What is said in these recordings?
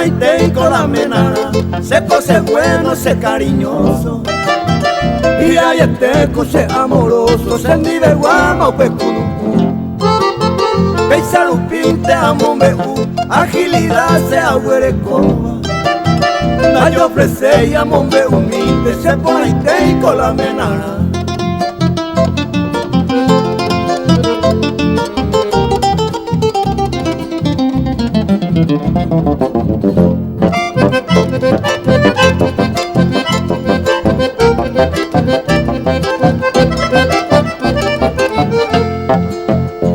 pone y con la menana, se cose bueno, se cariñoso. Y hay este cose amoroso, se vive guama o pecunucu. Peisa lupinte amombeu, agilidad se agüerecoba. Nayo ofrece y amombeu minte, se pone y con la menana.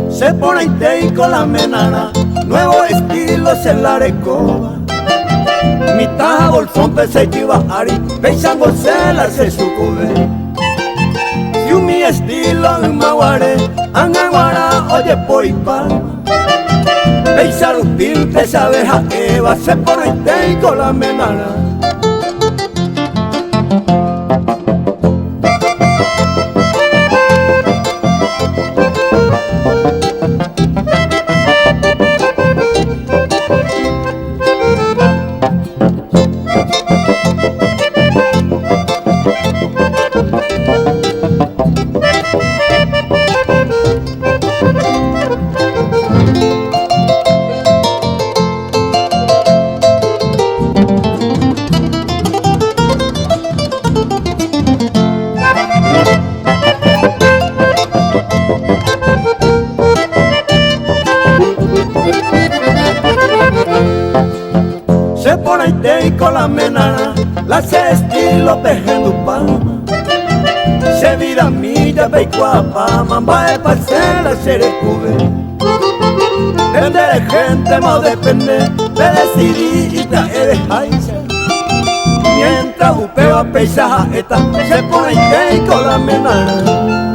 Se pone y con la menana, nuevo estilo en la recoba. Mitad bolsón pese ari, peisan bolsela se sucube. Y un mi estilo en maguare, angaguara oye poipalma. Peisa lupín, pesa abeja Eva, se pone y con la menana. Se pone y con la menana, la se estilo pejendo palma. Se vira milla, beicuapa, mamba de parcela, se recube. Depende de gente, no depende de decidir y trae de jaisa. Mientras upeo a peisaja esta, se pone y con la menana.